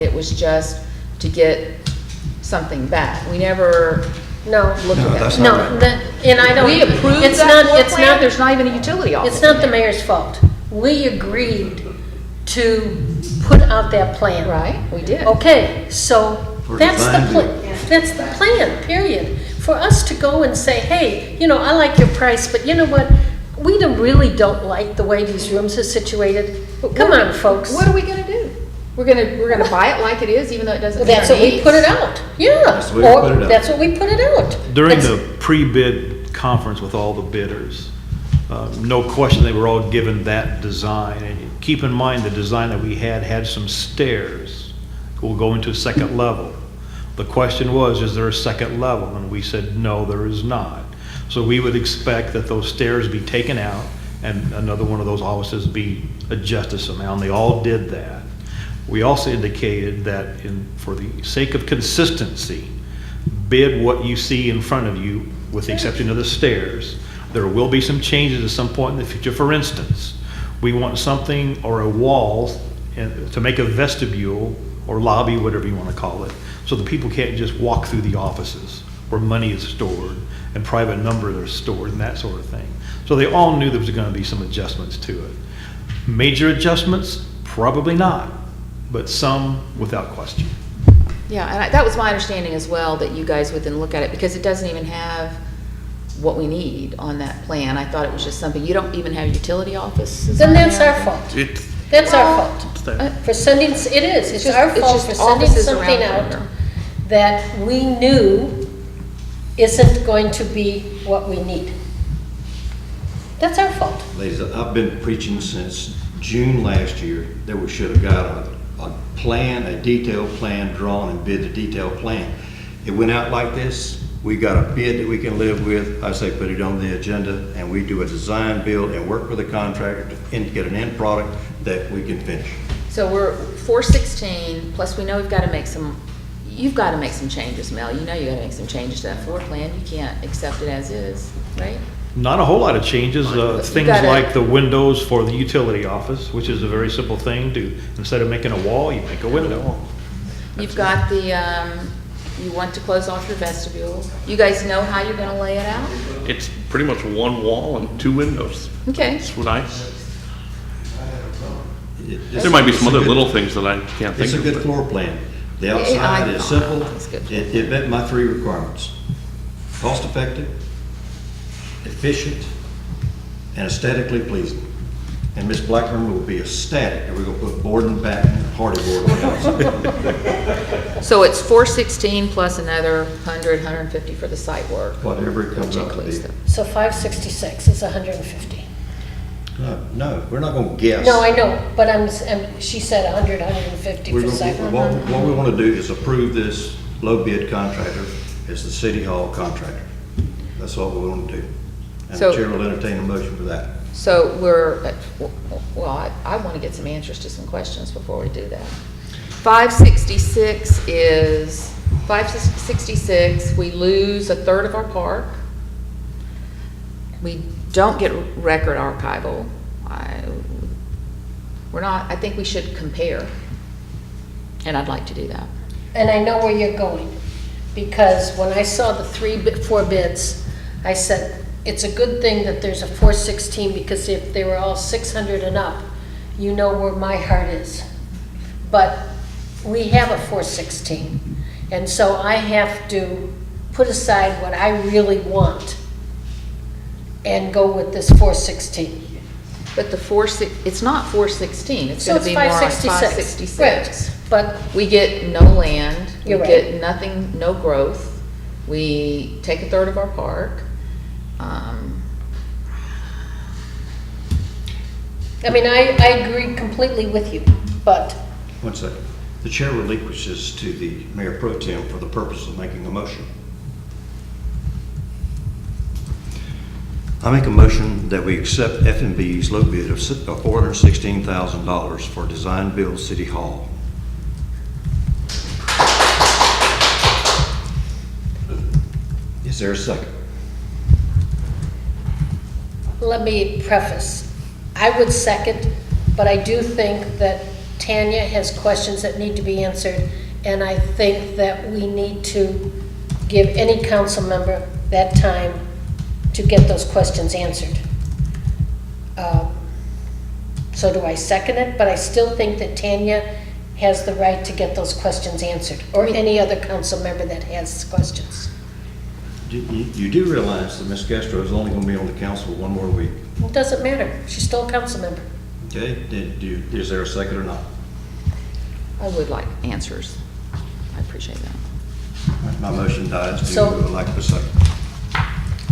It was just to get something back. We never No. looked at that's that. not No, and I don't. We approved it's that not- floor it's plan, not- there's not even a utility office. It's not in the there. mayor's fault. We agreed to put out that plan. Right, we did. Okay, so For that's the design plan, build. that's the plan, period. For us to go and say, hey, I like your price, but you know what? We really don't like the way these rooms are situated. Come on, folks. What are we gonna do? We're gonna buy it like it is, even though it doesn't meet That's our what we needs? put it out, yeah. That's the way we Or put it out. that's what we put it out. During That's- the pre-bid conference with all the bidders, no question they were all given that design. And keep in mind, the design that we had some stairs. We'll go into a second level. The question was, is there a second level? And we said, no, there is not. So we would expect that those stairs be taken out and another one of those offices be adjusted somehow, and they all did that. We also indicated that for the sake of consistency, bid what you see in front of you, with the exception of the stairs. There will be some changes at some point in the future. For instance, we want something or a wall to make a vestibule or lobby, whatever you want to call it, so that people can't just walk through the offices where money is stored and private numbers are stored and that sort of thing. So they all knew there was going to be some adjustments to it. Major adjustments? Probably not, but some without question. Yeah, and that was my understanding as well, that you guys would then look at it, because it doesn't even have what we need on that plan. I thought it was just something, you don't even have utility offices Then on that's there. our fault. It's That's our Well, fault. For sending, it is, it's just- our it's fault just for sending offices something around out here. that we knew isn't going to be what we need. That's our fault. Ladies, I've been preaching since June last year that we should have got a plan, a detailed plan drawn and bid the detailed plan. It went out like this. We got a bid that we can live with. I say put it on the agenda and we do a design build and work with the contractor to get an end product that we can finish. So we're 416, plus we know we've got to make some, you've got to make some changes, Mel. You know you got to make some changes to that floor plan. You can't accept it as is, right? not a whole lot of changes. Things gotta- like the windows for the utility office, which is a very simple thing to, instead of making a wall, you make a window. You've got the, you want to close off your vestibule. You guys know how you're gonna lay it out? It's pretty much one wall and two windows. Okay. That's what I, It's- there might be some it's a other good- little things that I can't think It's a of. good but- floor plan. The Yeah, outside I- is simple. it's good. It met my three requirements: cost effective, efficient, and aesthetically pleasing. And Ms. Blackburn will be ecstatic that we're gonna put board and batten, hardy board on the outside. So it's 416 plus another 100, 150 for the site work. Whatever it comes which out to includes be. them. So 566 is 150. No, we're not gonna guess. No, I know, but she said 100, 150 We're for gonna- site. What we wanna do is approve this low bid contractor as the city hall contractor. That's what we wanna do. And the So- chair will entertain a motion for that. So we're, well, I want to get some answers to some questions before we do that. 566, we lose a third of our park. We don't get record archival. I think we should compare, and I'd like to do that. And I know where you're going, because when I saw the 4 bids, I said, it's a good thing that there's a 416, because if they were all 600 and up, you know where my heart is. But we have a 416, and so I have to put aside what I really want and go with this 416. But it's not 416, it's So gonna it's be more like 566. 566. But We get no land, we You're right. get nothing, no growth. We take a third of our park. I mean, I agree completely with you, but 1 second. The chair relinquishes to the Mayor Pro Tem for the purpose of making a motion. I make a motion that we accept F&B's low bid of $416,000 for design build City Hall. Is there a second? let me preface, I would second, but I do think that Tanya has questions that need to be answered, and I think that we need to give any council member that time to get those questions answered. So do I second it? But I still think that Tanya has the right to get those questions answered, or any other council member that has questions. You do realize that Ms. Castro is only gonna be on the council one more week, It doesn't matter, she's still a council member. okay? Is there a second or not? I would like answers. I appreciate that. My motion dies. Do So- you like the second?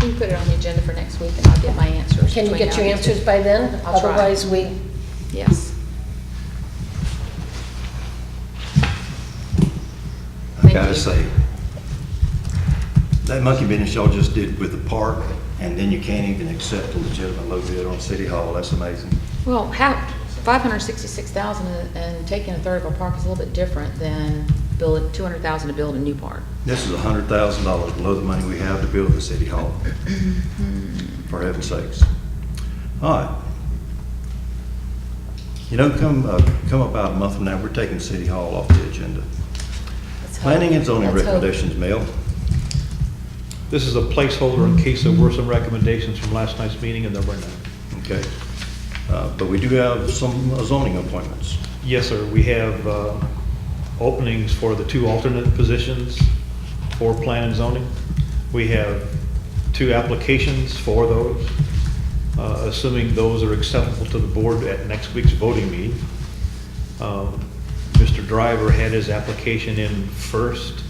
You can put it on the agenda for next week and I'll get my answers. Can you between get now your and next answers week. by then? I'll try. Otherwise, we, Yes. I Thank gotta you. say, that monkey business y'all just did with the park, and then you can't even accept a legitimate low bid on City Hall, that's amazing. Well, 566,000 and taking a third of a park is a little bit different than building 200,000 to build a new park. This is $100,000 below the money we have to build the City Hall, for heaven's sakes. All right. You know, come about a month from now, we're taking City Hall off the agenda. Let's hope. Planning and zoning Let's hope. recommendations, Mel. This is a placeholder in case there were some recommendations from last night's meeting, and there were none. Okay. But we do have some zoning appointments. Yes, sir, we have openings for the 2 alternate positions for plan and zoning. We have 2 applications for those, assuming those are acceptable to the board at next week's voting meeting. Mr. Driver had his application in first,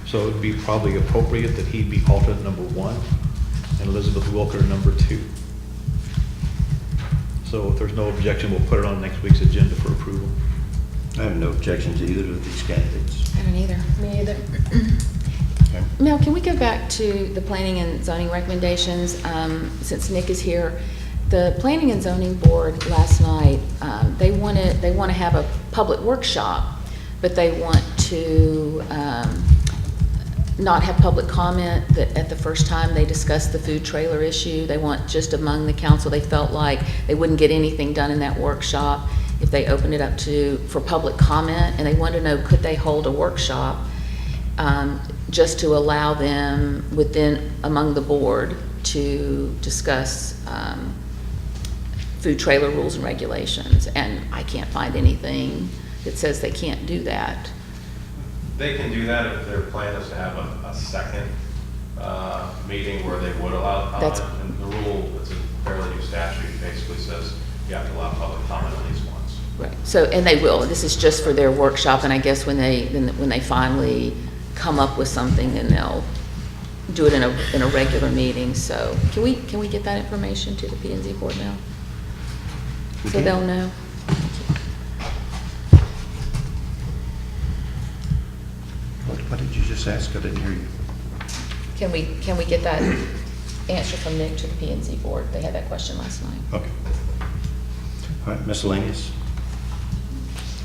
so it'd be probably appropriate that he be alternate number 1, and Elizabeth Wilker number 2. So if there's no objection, we'll put it on next week's agenda for approval. I have no objections either to these candidates. I don't either. me either. Okay. Mel, can we go back to the planning and zoning recommendations, since Nick is here? The Planning and Zoning Board last night, they want to have a public workshop, but they want to not have public comment at the first time they discuss the food trailer issue. They want just among the council. They felt like they wouldn't get anything done in that workshop if they opened it up for public comment, and they want to know, could they hold a workshop just to allow them among the board to discuss food trailer rules and regulations, and I can't find anything that says they can't do that. They can do that if their plan is to have a second meeting where they would allow comment. And the rule, it's a fairly new statute, basically says you have to allow public comment at least once. Right. So, and they will, this is just for their workshop, and I guess when they finally come up with something, then they'll do it in a regular meeting. So can we get that information to the P and Z board now? We So can. they'll know. What did you just ask? I didn't hear you. Can we get that answer from Nick to the P and Z board? They had that question last night. Okay. All right, miscellaneous.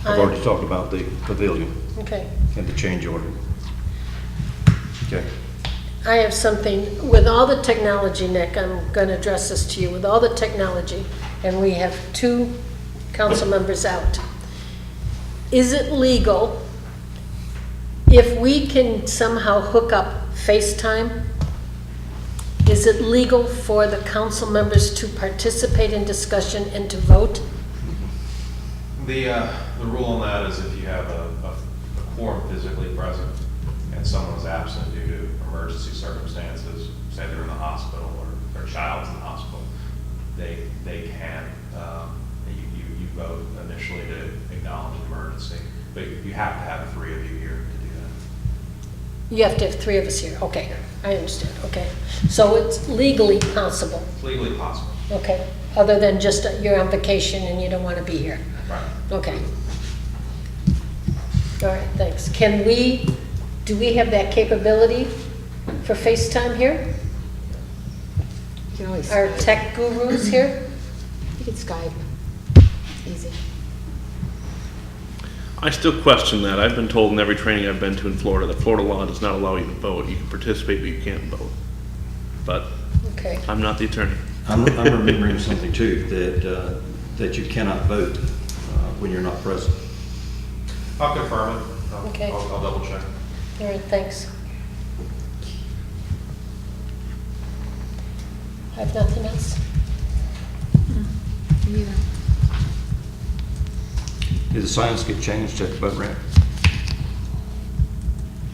Aye. I've already talked about the pavilion Okay. and the change order. Okay. I have something, with all the technology, Nick, I'm going to address this to you, with all the technology, and we have 2 council members out. Is it legal if we can somehow hook up FaceTime? Is it legal for the council members to participate in discussion and to vote? The rule on that is if you have a quorum physically present and someone's absent due to emergency circumstances, say they're in the hospital or their child's in the hospital, they can, you vote initially to acknowledge the emergency, but you have to have 3 of you here to do that. You have to have 3 of us here. Okay, I understand. Okay. So it's legally possible. It's legally possible. Okay, other than just you're on vacation and you don't want to be here. Right. Okay. All right, thanks. Do we have that capability for FaceTime here? You can always Our Skype. tech gurus here? You can Skype. Easy. I still question that. I've been told in every training I've been to in Florida that Florida law does not allow you to vote. You can participate, but you can't vote. But Okay. I'm not the attorney. I'm remembering something too, that you cannot vote when you're not present. I'll confirm it. Okay. I'll double check. All right, thanks. I have nothing else. Either. Did the signs get changed at the boat ramp?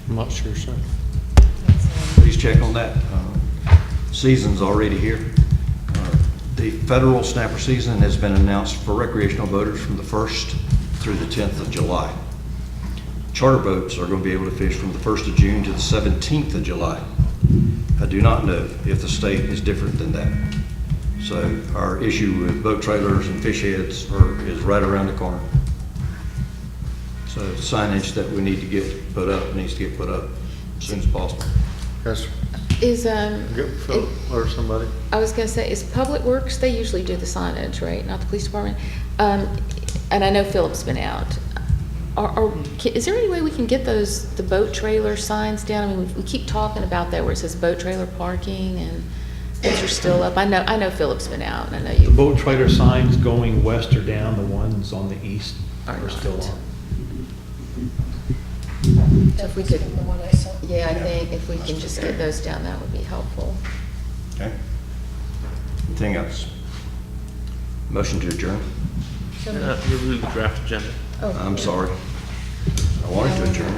I'm not sure, sir. Please check on that. Season's already here. The federal snapper season has been announced for recreational boaters from the 1st through the 10th of July. Charter boats are going to be able to fish from the 1st of June to the 17th of July. I do not know if the state is different than that. So our issue with boat trailers and fish heads is right around the corner. So signage that we need to get put up needs to get put up as soon as possible. Yes, sir. Is, Go, Phil, or somebody. I was gonna say, is Public Works, they usually do the signage, right? Not the police department? And I know Philip's been out. Is there any way we can get the boat trailer signs down? I mean, we keep talking about that where it says boat trailer parking and those are still up. I know Philip's been out and I know The you. boat trailer signs going west or down, the ones on the east are still not. on. That if we was could- the one I saw. Yeah, I think if we can just get those down, that would be helpful. Okay? Anything else? Motion to adjourn? Review the draft agenda. Oh, I'm yeah. sorry. I wanted to adjourn.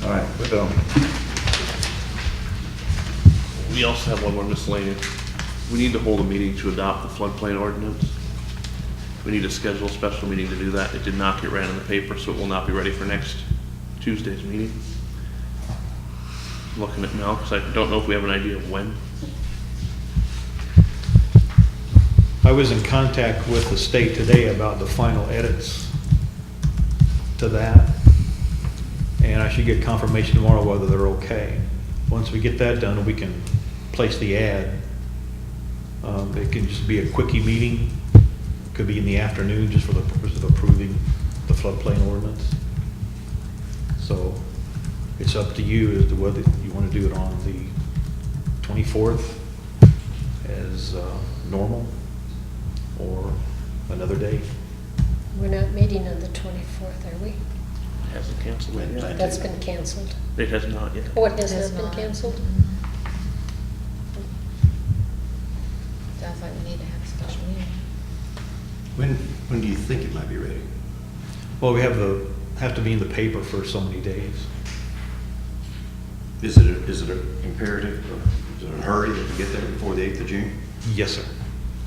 All right, we're done. We also have one more miscellaneous. We need to hold a meeting to adopt the floodplain ordinance. We need to schedule a special meeting to do that. It did not get ran in the paper, so it will not be ready for next Tuesday's meeting. I'm looking at Mel, because I don't know if we have an idea of when. I was in contact with the state today about the final edits to that. And I should get confirmation tomorrow whether they're okay. Once we get that done, we can place the ad. It can just be a quickie meeting. Could be in the afternoon, just for the purpose of approving the floodplain ordinance. So it's up to you as to whether you want to do it on the 24th as normal or another day. We're not meeting on the 24th, are we? It hasn't canceled it yet. That's been canceled. It has not yet. Oh, it has Has not been not. canceled? Sounds like we need to have a special meeting. When do you think it might be ready? Well, we have to be in the paper for so many days. Is it imperative, or is it a hurry that we get there before the 8th of June? Yes, sir.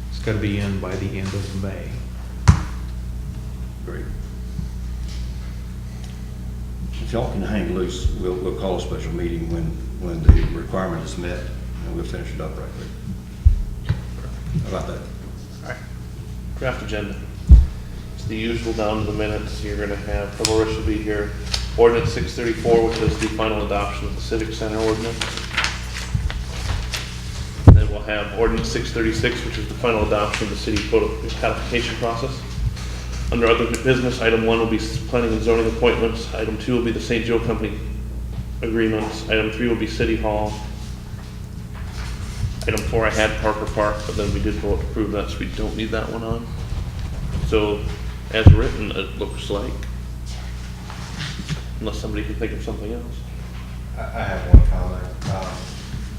It's got to be in by the end of May. Great. If y'all can hang loose, we'll call a special meeting when the requirement is met, and we'll finish it up right quick. How about that? Draft agenda. It's the usual down to the minutes. You're gonna have, Dolores will be here. Ordinance 634, which is the final adoption of the Civic Center ordinance. Then we'll have ordinance 636, which is the final adoption of the city code application process. Under other business, item 1 will be planning and zoning appointments. Item 2 will be the St. Joe Company agreements. Item 3 will be City Hall. Item 4, I had Parker Park, but then we did vote to approve that, so we don't need that one on. So, as written, it looks like, unless somebody can think of something else. I have one comment.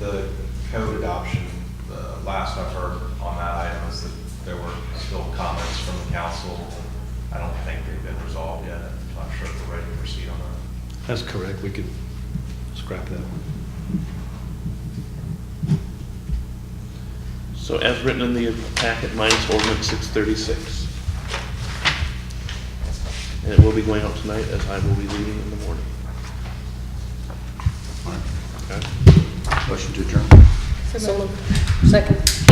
The code adoption, the last I've heard on that item is that there were still comments from the council. I don't think they've been resolved yet. I'm not sure if we're ready to proceed on that. That's correct. We could scrap that one. So as written in the packet, minus ordinance 636. And it will be going out tonight, as I will be leaving in the morning. All right. Okay? Motion to adjourn? So moved. Second.